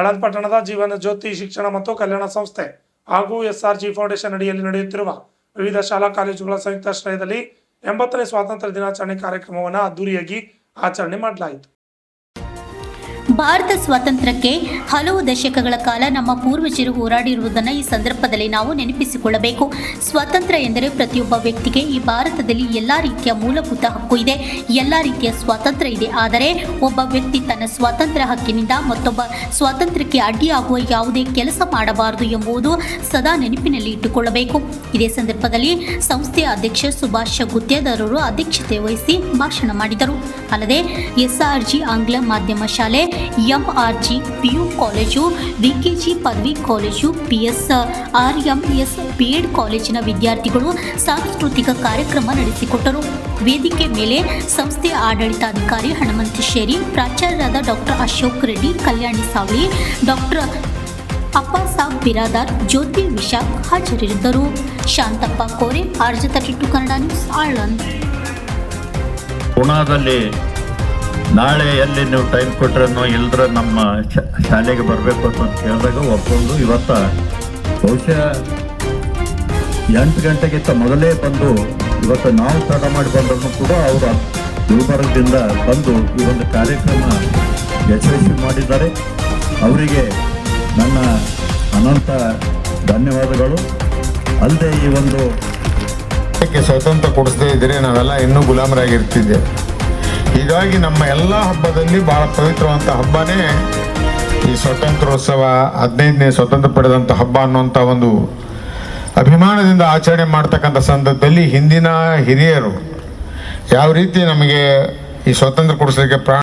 ಆಳಂದ್ ಪಟ್ಟಣದ ಜೀವನ ಜ್ಯೋತಿ ಶಿಕ್ಷಣ ಮತ್ತು ಕಲ್ಯಾಣ ಸಂಸ್ಥೆ ಹಾಗೂ SRG ಫೌಂಡೇಶನ್ ಅಡಿಯಲ್ಲಿ ನಡೆಯುತ್ತಿರುವ ವಿವಿಧ ಶಾಲಾ ಕಾಲೇಜುಗಳ ಸಂಯುಕ್ತಾಶ್ರಯದಲ್ಲಿ 80ನೇ ಸ್ವಾತಂತ್ರ್ಯ ದಿನಾಚರಣೆ ಕಾರ್ಯಕ್ರಮವನ್ನು ಅದ್ದೂರಿಯಾಗಿ ಆಚರಣೆ ಮಾಡಲಾಯಿತು. ಭಾರತ ಸ್ವಾತಂತ್ರ್ಯಕ್ಕೆ ಹಲವು ದಶಕಗಳ ಕಾಲ ನಮ್ಮ ಪೂರ್ವಜರು ಹೋರಾಡಿರುವುದನ್ನು ಈ ಸಂದರ್ಭದಲ್ಲಿ ನಾವು ನೆನಪಿಸಿಕೊಳ್ಳಬೇಕು. ಸ್ವಾತಂತ್ರ್ಯ ಎಂದರೆ ಪ್ರತಿಯೊಬ್ಬ ವ್ಯಕ್ತಿಗೆ ಈ ಭಾರತದಲ್ಲಿ ಎಲ್ಲ ರೀತಿಯ ಮೂಲಭೂತ ಹಕ್ಕು ಇದೆ, ಎಲ್ಲ ರೀತಿಯ ಸ್ವಾತಂತ್ರ್ಯ ಇದೆ. ಆದರೆ ಒಬ್ಬ ವ್ಯಕ್ತಿ ತನ್ನ ಸ್ವಾತಂತ್ರ್ಯ ಹಕ್ಕಿನಿಂದ ಮತ್ತೊಬ್ಬ ಸ್ವಾತಂತ್ರ್ಯಕ್ಕೆ ಅಡ್ಡಿಯಾಗುವ ಯಾವುದೇ ಕೆಲಸ ಮಾಡಬಾರದು ಎಂಬುದು ಸದಾ ನೆನಪಿನಲ್ಲಿ ಇಟ್ಟುಕೊಳ್ಳಬೇಕು. ಇದೇ ಸಂದರ್ಭದಲ್ಲಿ ಸಂಸ್ಥೆಯ ಅಧ್ಯಕ್ಷ ಸುಭಾಷ್ ಗುತ್ತೇದಾರರು ಅಧ್ಯಕ್ಷತೆ ವಹಿಸಿ ಭಾಷಣ ಮಾಡಿದರು. ಅಲ್ಲದೆ SRG ಆಂಗ್ಲ ಮಾಧ್ಯಮ ಶಾಲೆ, MRG PU ಕಾಲೇಜು, VKG ಪದವಿ ಕಾಲೇಜು, PSRMS BEd ಕಾಲೇಜಿನ ವಿದ್ಯಾರ್ಥಿಗಳು ಸಾಂಸ್ಕೃತಿಕ ಕಾರ್ಯಕ್ರಮ ನಡೆಸಿಕೊಟ್ಟರು. ವೇದಿಕೆ ಮೇಲೆ ಸಂಸ್ಥೆಯ ಆಡಳಿತಾಧಿಕಾರಿ ಹನುಮಂತೇಶ್ವರಿ, ಪ್ರಾಚಾರ್ಯರಾದ ಡಾಕ್ಟರ್ ಅಶೋಕ್ ರೆಡ್ಡಿ, ಕಲ್ಯಾಣಿ ಸಾವಳಿ, ಡಾಕ್ಟರ್ ಅಪ್ಪಾಸಾಬ್ ಬಿರಾದಾರ್, ಜ್ಯೋತಿ ವಿಶಾಖ್ ಹಾಜರಿದ್ದರು. ಶಾಂತಪ್ಪ ಕೋರೆ, RJ32 ಕನ್ನಡ ನ್ಯೂಸ್, ಆಳಂದ್. ಪುಣಾದಲ್ಲಿ ನಾಳೆ ಎಲ್ಲಿ ನೀವು ಟೈಮ್ ಕೊಟ್ಟರೆ ಇಲ್ಲದ್ರೆ ನಮ್ಮ ಶಾಲೆಗೆ ಬರಬೇಕು ಅಂತ ಕೇಳಿದಾಗ ಒಪ್ಕೊಂಡು ಇವತ್ತು ಬಹುಶಃ 8 ಗಂಟೆಗಿಂತ ಮೊದಲೇ ಬಂದು ಇವತ್ತು ನಾವು ತಡ ಮಾಡಿ ಬಂದರೂ ಕೂಡ ಅವರು ಗುಲ್ಬರ್ಗದಿಂದ ಬಂದು ಈ ಒಂದು ಕಾರ್ಯಕ್ರಮ ಯಶಸ್ವಿ ಮಾಡಿದ್ದಾರೆ. ಅವರಿಗೆ ನನ್ನ ಅನಂತ ಧನ್ಯವಾದಗಳು. ಅಲ್ಲದೆ ಈ ಒಂದು ಸ್ವತಂತ್ರ ಕೊಡಿಸದೇ ಇದ್ದರೆ ನಾವೆಲ್ಲ ಇನ್ನೂ ಗುಲಾಮರಾಗಿರ್ತಿದ್ದೆ. ಹೀಗಾಗಿ ನಮ್ಮ ಎಲ್ಲ ಹಬ್ಬದಲ್ಲಿ ಭಾಳ ಪವಿತ್ರವಂಥ ಹಬ್ಬನೇ ಈ ಸ್ವಾತಂತ್ರ್ಯೋತ್ಸವ, 15ನೇ ಸ್ವತಂತ್ರ ಪಡೆದಂಥ ಹಬ್ಬ ಅನ್ನುವಂಥ ಒಂದು ಅಭಿಮಾನದಿಂದ ಆಚರಣೆ ಮಾಡ್ತಕ್ಕಂಥ ಸಂದರ್ಭದಲ್ಲಿ ಹಿಂದಿನ ಹಿರಿಯರು ಯಾವ ರೀತಿ ನಮಗೆ ಈ ಸ್ವಾತಂತ್ರ್ಯ ಕೊಡಿಸಲಿಕ್ಕೆ